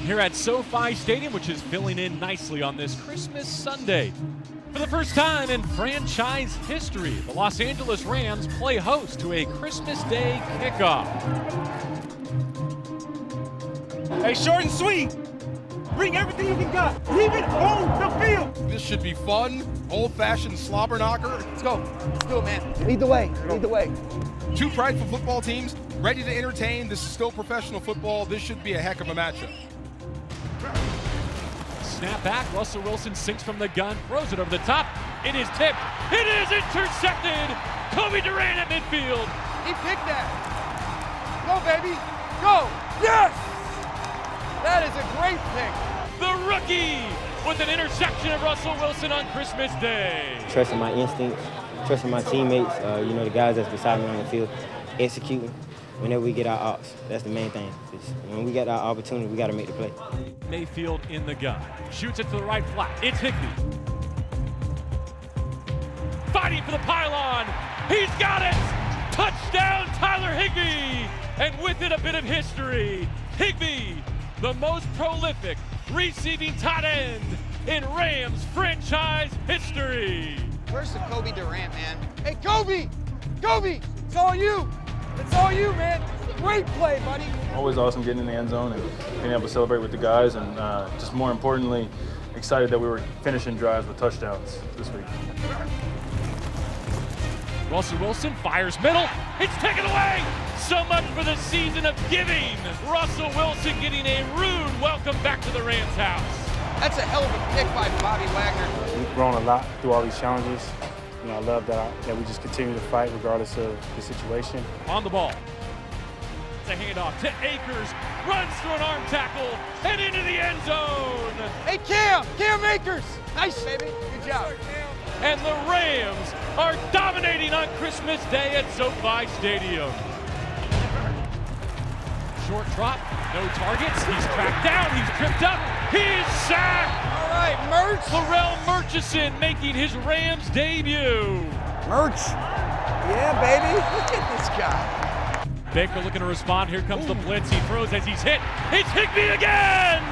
here at SoFi Stadium, which is filling in nicely on this Christmas Sunday. For the first time in franchise history, the Los Angeles Rams play host to a Christmas Day kickoff. Hey, short and sweet. Bring everything you got. Leave it on the field. This should be fun, old-fashioned slobber knocker. Let's go. Let's do it, man. Lead the way. Lead the way. Two prideful football teams ready to entertain. This is still professional football. This should be a heck of a matchup. Snap back. Russell Wilson sinks from the gun, throws it over the top. It is tipped. It is intercepted. Kobe Durant at midfield. He picked that. Go, baby. Go. Yes! That is a great pick. The rookie with an interception of Russell Wilson on Christmas Day. Trusting my instincts, trusting my teammates, the guys that's beside me on the field, executing whenever we get our ops. That's the main thing. When we get our opportunity, we got to make the play. Mayfield in the gun. Shoots it to the right flat. It's Higbee. Fighting for the pylon. He's got it. Touchdown, Tyler Higbee. And with it, a bit of history. Higbee, the most prolific receiving tight end in Rams franchise history. Where's the Kobe Durant, man? Hey, Kobe! Kobe! It's all you! It's all you, man! Great play, buddy! Always awesome getting in the end zone and being able to celebrate with the guys, and just more importantly, excited that we were finishing drives with touchdowns this week. Russell Wilson fires middle. It's taken away. So much for the season of giving. Russell Wilson getting a rude welcome back to the Rams house. That's a hell of a pick by Bobby Wagner. We've grown a lot through all these challenges. I love that we just continue to fight regardless of the situation. On the ball. It's a handoff to Akers. Runs through an arm tackle and into the end zone. Hey, Cam Akers. Nice, baby. Good job. And the Rams are dominating on Christmas Day at SoFi Stadium. Short drop, no targets. He's tracked down, he's tripped up, he's sacked. All right, Merch. Larrell Murchison making his Rams debut. Merch. Yeah, baby. Look at this guy. Baker looking to respond. Here comes the blitz. He throws as he's hit. It's Higbee again.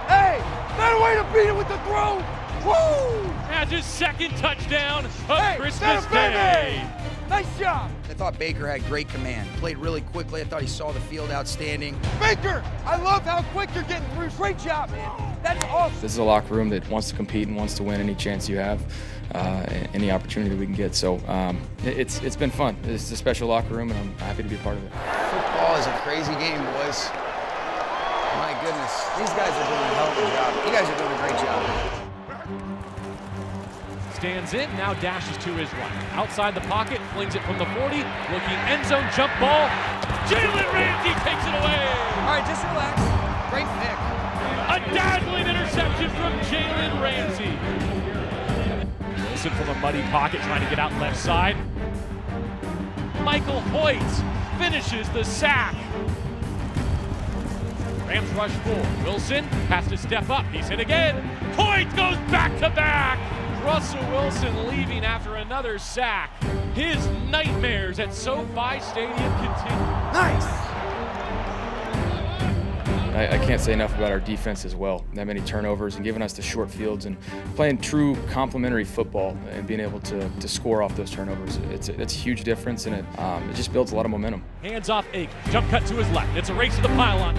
Hey, better way to beat it with the throw. Woo! Has his second touchdown of Christmas Christmas Day. Nice job. I thought Baker had great command. Played really quickly. I thought he saw the field outstanding. Baker, I love how quick you're getting through. Great job, man. That's awesome. This is a locker room that wants to compete and wants to win any chance you have, any opportunity we can get. So it's been fun. It's a special locker room, and I'm happy to be a part of it. Football is a crazy game, boys. My goodness. These guys are doing a hell of a job. You guys are doing a great job. Stands in, now dashes to his right. Outside the pocket, flings it from the 40. Looking end zone jump ball. Jalen Ramsey takes it away. All right, just relax. Great pick. A dazzling interception from Jalen Ramsey. Wilson from a muddy pocket trying to get out left side. Michael Hoyt finishes the sack. Rams rush 4. Wilson has to step up. He's hit again. Hoyt goes back to back. Russell Wilson leaving after another sack. His nightmares at SoFi Stadium continue. Nice. I can't say enough about our defense as well. That many turnovers and giving us the short fields and playing true complementary football and being able to score off those turnovers. It's a huge difference, and it just builds a lot of momentum. Hands off Akers. Jump cut to his left. It's a race to the pylon.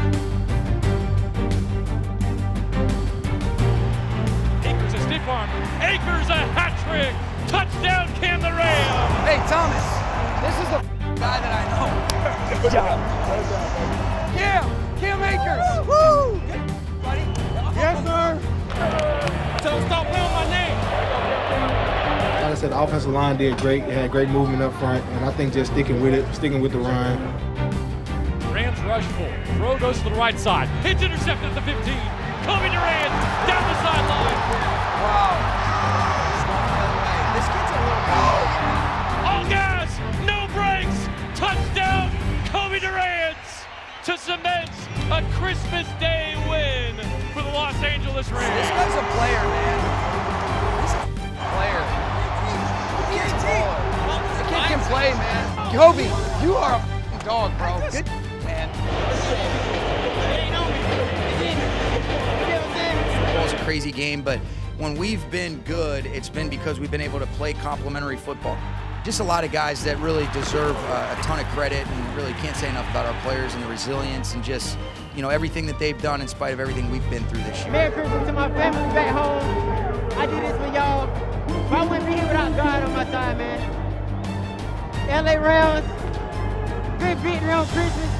Akers a stiff arm. Akers a hat trick. Touchdown, Cam the Rams. Hey, Thomas, this is the guy that I know. Good job. Cam Akers. Woo! Good, buddy. Yes, sir. So stop playing my name. Like I said, the offensive line did great. It had great movement up front, and I think just sticking with the run. Rams rush 4. Throw goes to the right side. It's intercepted at the 15. Kobe Durant down the sideline. Wow. This kid's a little All gas, no brakes. Touchdown, Kobe Durant to cement a Christmas Day win for the Los Angeles Rams. This guy's a player, man. He's a player. The kid can play, man. Kobe, you are a dog, bro. Good, man. crazy game, but when we've been good, it's been because we've been able to play complementary football. Just a lot of guys that really deserve a ton of credit, and really can't say enough about our players and the resilience and just, you know, everything that they've done in spite of everything we've been through this year. Merry Christmas to my family back home. I do this for y'all. But I wouldn't be here without God on my side, man. LA Rams, good beating around Christmas.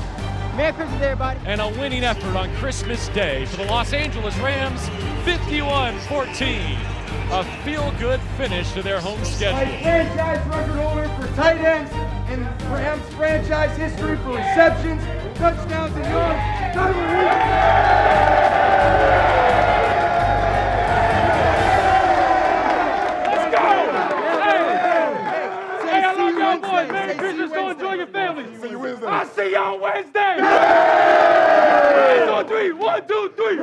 Merry Christmas, everybody. And a winning effort on Christmas Day for the Los Angeles Rams, 51-14. A feel-good finish to their home schedule. A franchise record holder for tight ends in Rams franchise history for receptions, touchdowns, and yards. Tyler Let's go! Hey, I love y'all boys. Merry Christmas. Go enjoy your families. See you Wednesday. I'll see y'all Wednesday. 1, 2, 3. 1, 2, 3.